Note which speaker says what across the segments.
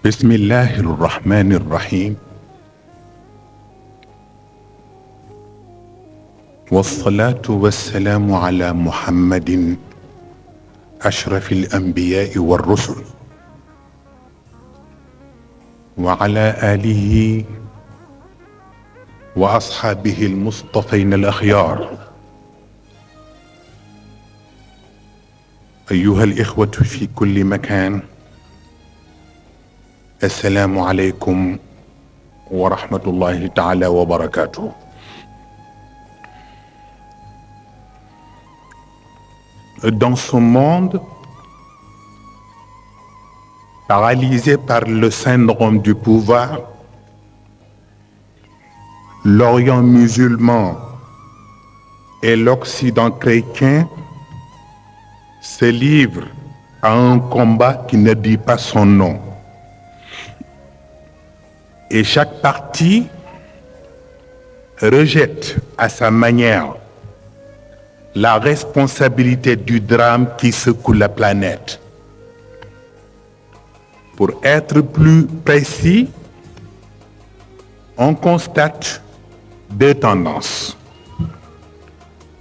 Speaker 1: بسم الله الرحمن الرحيم والصلاة والسلام على محمد أشرف الأنبياء والرسل وعلى آله وأصحابه المصطفين الأخيار. أيها الإخوة في كل مكان، السلام عليكم ورحمة الله تعالى وبركاته. Dans ce monde paralysé par le syndrome du pouvoir, l'Orient musulman et l'Occident chrétien se livrent à un combat qui ne dit pas son nom. Et chaque parti rejette à sa manière la responsabilité du drame qui secoue la planète. Pour être plus précis, on constate deux tendances.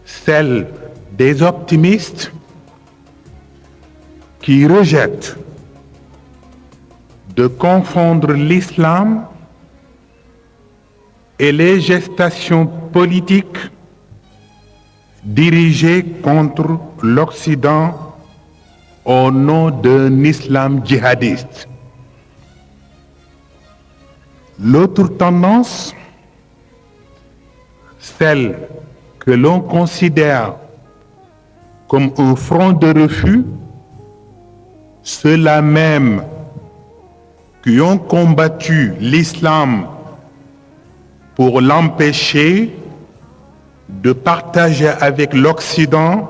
Speaker 1: Celle des optimistes qui rejettent de confondre l'islam et les gestations politiques dirigées contre l'Occident au nom d'un islam djihadiste. L'autre tendance, celle que l'on considère comme un front de refus, ceux-là même qui ont combattu l'islam pour l'empêcher de partager avec l'Occident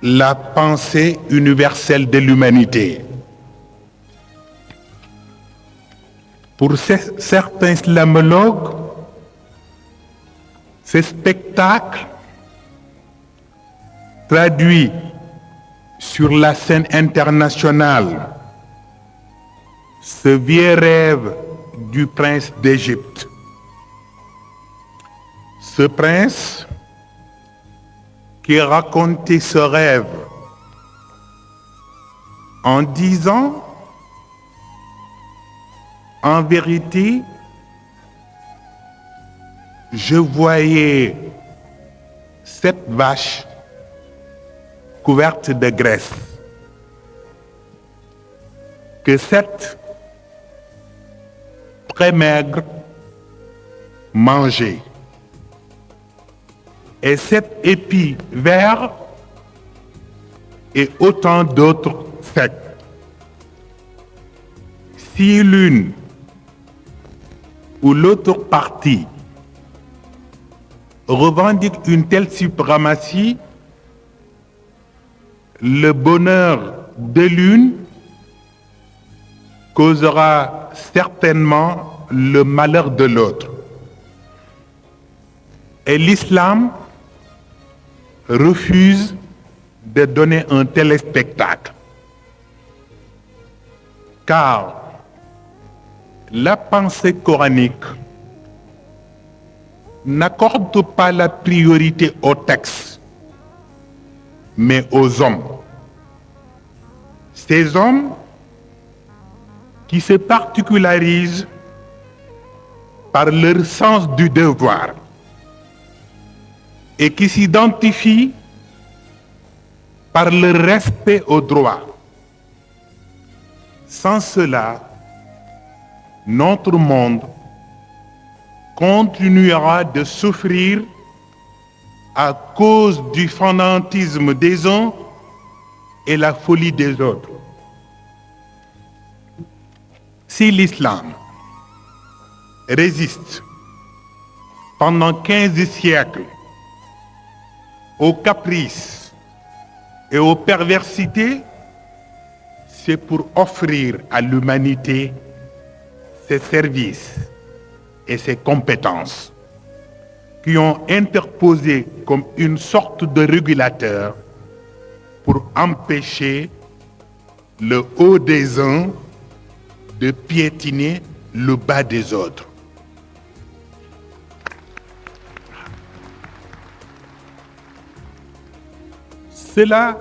Speaker 1: la pensée universelle de l'humanité. Pour certains islamologues, ce spectacle traduit sur la scène internationale ce vieux rêve du prince d'Égypte. Ce prince qui racontait ce rêve en disant: en vérité, je voyais cette vache couverte de graisse, que cette très maigre mangeait, et cet épi vert et autant d'autres secs. Si l'une ou l'autre partie revendique une telle suprématie, le bonheur de l'une causera certainement le malheur de l'autre. Et l'islam refuse de donner un tel spectacle, car la pensée coranique n'accorde pas la priorité aux textes, mais aux hommes. Ces hommes qui se particularisent par leur sens du devoir et qui s'identifient par le respect aux droits. Sans cela, notre monde continuera de souffrir à cause du fanatisme des uns et la folie des autres. Si l'islam résiste pendant 15 siècles aux caprices et aux perversités, c'est pour offrir à l'humanité ses services et ses compétences qui ont interposé comme une sorte de régulateur pour empêcher le haut des uns de piétiner le bas des autres. Cela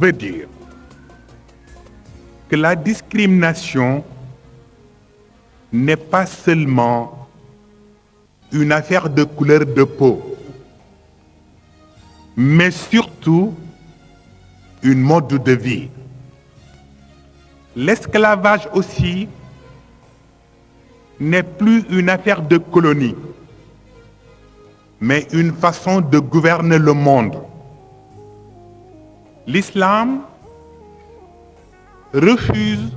Speaker 1: veut dire que la discrimination n'est pas seulement une affaire de couleur de peau, mais surtout une mode de vie. L'esclavage aussi n'est plus une affaire de colonie, mais une façon de gouverner le monde. L'islam refuse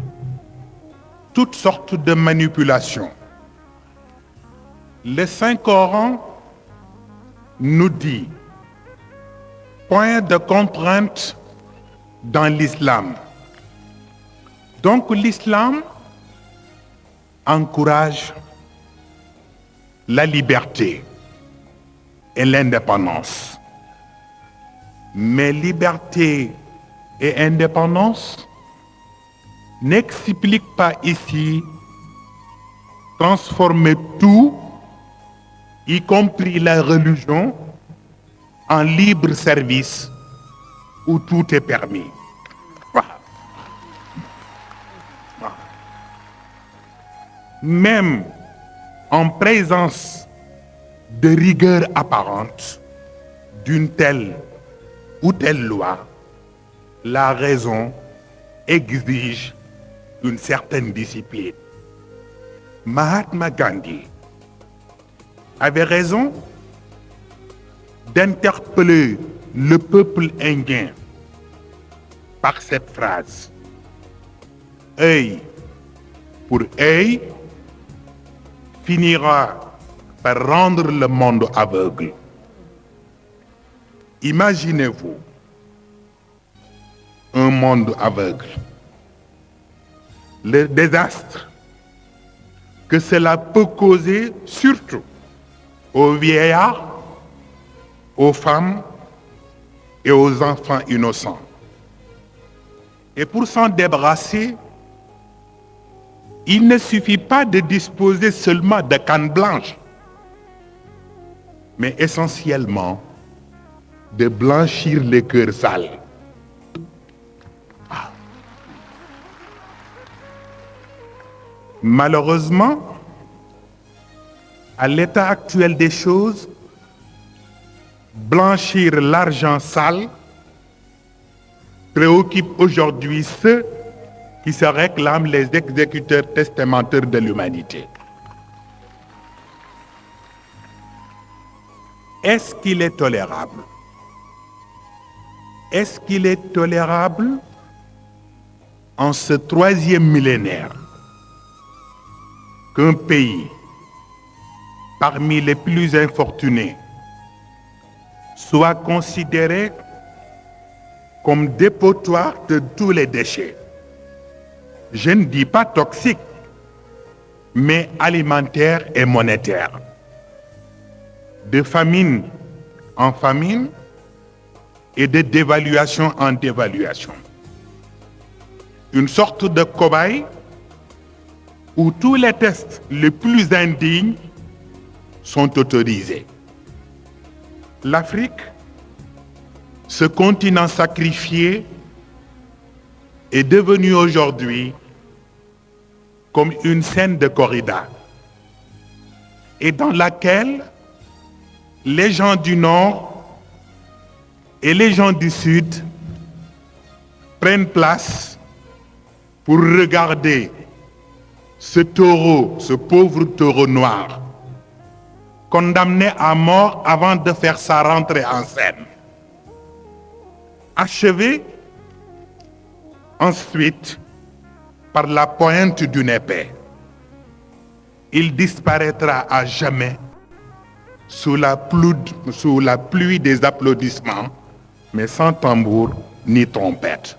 Speaker 1: toutes sortes de manipulations. Le Saint-Coran nous dit point de contrainte dans l'islam. Donc l'islam encourage la liberté et l'indépendance. Mais liberté et indépendance n'expliquent pas ici transformer tout, y compris la religion, en libre service où tout est permis. Voilà. Voilà. Même en présence de rigueur apparente d'une telle ou telle loi, la raison exige une certaine discipline. Mahatma Gandhi avait raison d'interpeller le peuple indien par cette phrase. Œil pour œil finira par rendre le monde aveugle. Imaginez-vous un monde aveugle. Le désastre que cela peut causer surtout aux vieillards, aux femmes et aux enfants innocents. Et pour s'en débarrasser, il ne suffit pas de disposer seulement de cannes blanches, mais essentiellement de blanchir les cœurs sales. Malheureusement, à l'état actuel des choses, blanchir l'argent sale préoccupe aujourd'hui ceux qui se réclament les exécuteurs testamentaires de l'humanité. Est-ce qu'il est tolérable? Est-ce qu'il est tolérable en ce troisième millénaire qu'un pays parmi les plus infortunés soit considéré comme dépotoir de tous les déchets? Je ne dis pas toxiques, mais alimentaires et monétaires. De famine en famine et de dévaluation en dévaluation. Une sorte de cobaye où tous les tests les plus indignes sont autorisés. L'Afrique, ce continent sacrifié, est devenu aujourd'hui comme une scène de corrida, et dans laquelle les gens du Nord et les gens du Sud prennent place pour regarder ce taureau, ce pauvre taureau noir, condamné à mort avant de faire sa rentrée en scène. Achevé ensuite par la pointe d'une épée. Il disparaîtra à jamais sous la pluie des applaudissements, mais sans tambour ni trompette.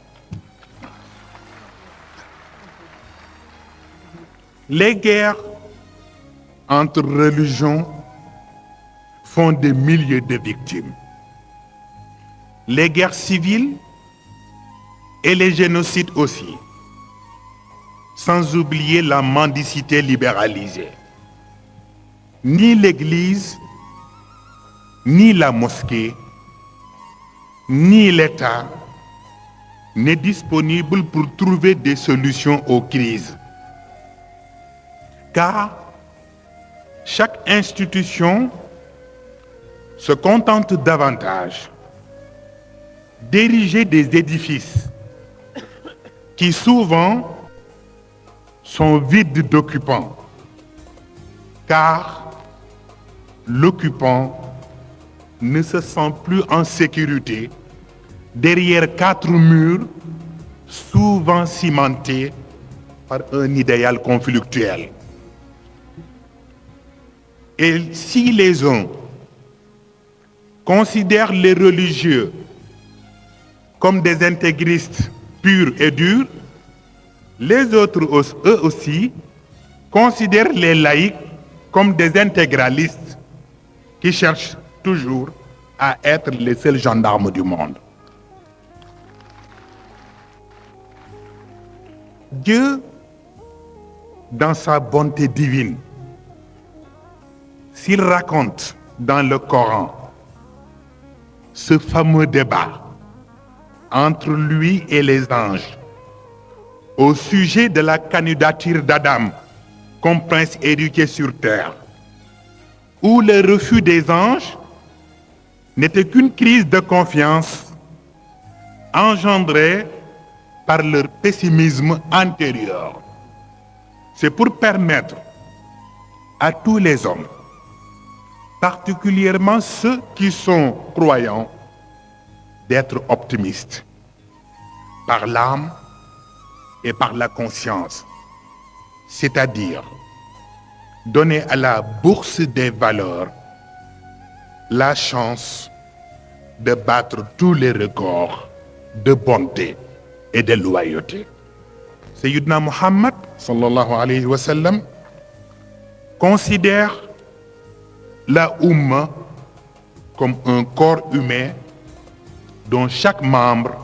Speaker 1: Les guerres entre religions font des milliers de victimes. Les guerres civiles et les génocides aussi. sans oublier la mendicité libéralisée. Ni l'Église, ni la mosquée, ni l'État n'est disponible pour trouver des solutions aux crises. Car chaque institution se contente davantage d'ériger des édifices qui souvent sont vides d'occupants, car l'occupant ne se sent plus en sécurité derrière 4 murs souvent cimentés par un idéal conflictuel. Et si les uns considèrent les religieux comme des intégristes purs et durs, les autres, eux aussi, considèrent les laïcs comme des intégralistes qui cherchent toujours à être les seuls gendarmes du monde. Dieu, dans sa bonté divine, s'il raconte dans le Coran ce fameux débat entre lui et les anges au sujet de la candidature d'Adam comme prince éduqué sur terre, où le refus des anges n'était qu'une crise de confiance engendrée par leur pessimisme antérieur. C'est pour permettre à tous les hommes, particulièrement ceux qui sont croyants, d'être optimistes par l'âme et par la conscience, c'est-à-dire donner à la bourse des valeurs la chance de battre tous les records de bonté et de loyauté. Sayyidina Muhammad sallallahu alayhi wa sallam considère la Oumma comme un corps humain dont chaque membre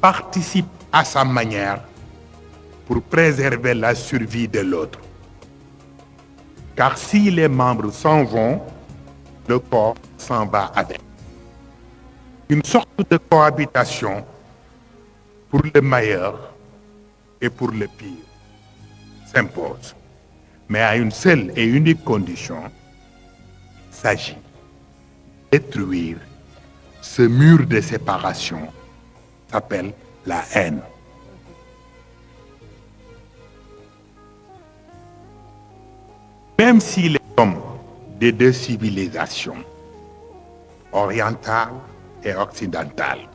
Speaker 1: participe à sa manière pour préserver la survie de l'autre. Car si les membres s'en vont, le corps s'en va avec. Une sorte de cohabitation pour le meilleur et pour le pire s'impose. Mais à une seule et unique condition, il s'agit de détruire ce mur de séparation qui s'appelle la haine. Même si les hommes des deux civilisations, orientale et occidentale,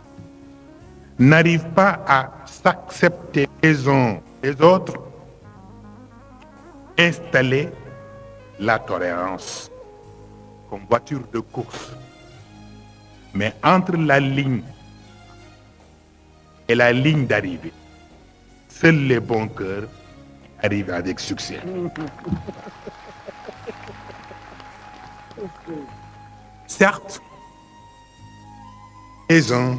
Speaker 1: n'arrivent pas à s'accepter les uns les autres, installer la tolérance comme voiture de course. Mais entre la ligne et la ligne d'arrivée, seuls les bons cœurs arrivent avec succès. Certes, les uns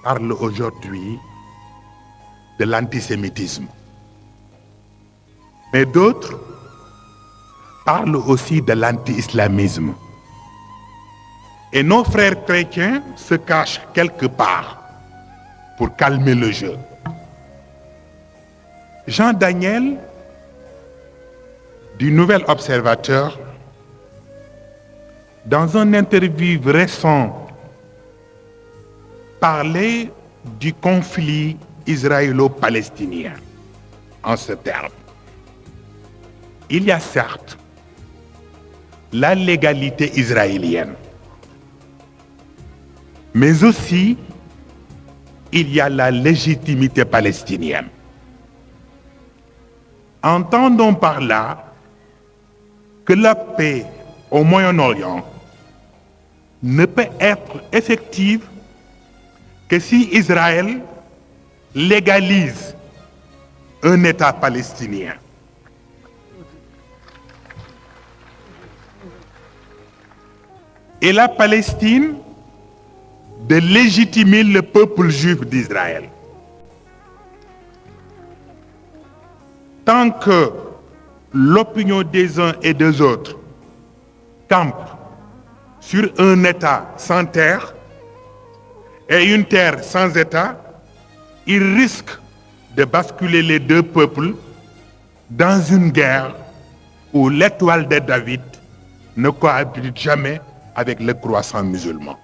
Speaker 1: parlent aujourd'hui de l'antisémitisme, mais d'autres parlent aussi de l'anti-islamisme. Et nos frères chrétiens se cachent quelque part pour calmer le jeu. Jean Daniel, du Nouvel Observateur, dans un interview récent, parlait du conflit israélo-palestinien en ce terme. Il y a certes la légalité israélienne, mais aussi il y a la légitimité palestinienne. Entendons par là que la paix au Moyen-Orient ne peut être effective que si Israël légalise un État palestinien. Et la Palestine de légitimer le peuple juif d'Israël. tant que l'opinion des uns et des autres campe sur un État sans terre et une terre sans État, il risque de basculer les deux peuples dans une guerre où l'étoile de David ne cohabite jamais avec le croissant musulman.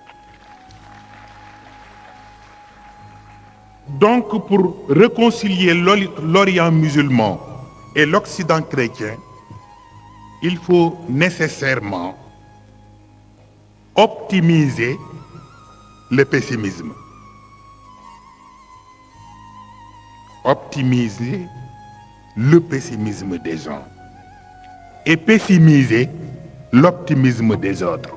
Speaker 1: Donc, pour réconcilier l'Orient musulman et l'Occident chrétien, il faut nécessairement optimiser le pessimisme. Optimiser le pessimisme des gens et pessimiser l'optimisme des autres.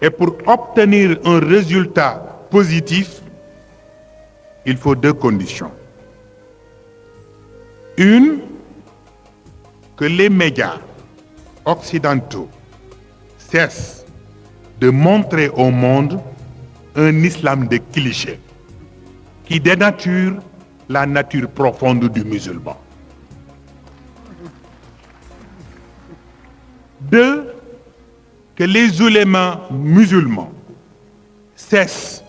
Speaker 1: Et pour obtenir un résultat positif, il faut deux conditions. Une, que les médias occidentaux cessent de montrer au monde un islam de clichés qui dénature la nature profonde du musulman. Deux, que les oulémas musulmans cessent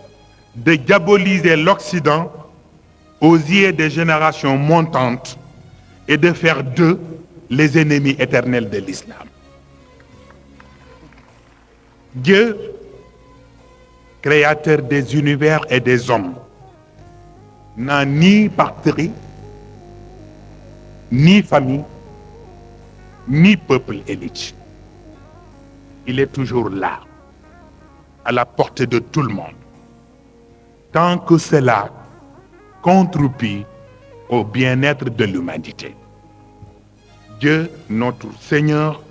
Speaker 1: de diaboliser l'Occident aux yeux des générations montantes et de faire d'eux les ennemis éternels de l'islam. Dieu, créateur des univers et des hommes, n'a ni patrie, ni famille, ni peuple élite. Il est toujours là, à la portée de tout le monde, tant que cela contribue au bien-être de l'humanité. Dieu, notre Seigneur,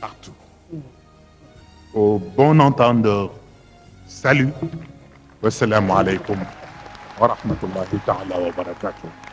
Speaker 1: partout. Au bon entendeur, salut. Wassalamu alaikum wa rahmatullahi ta'ala wa barakatuh.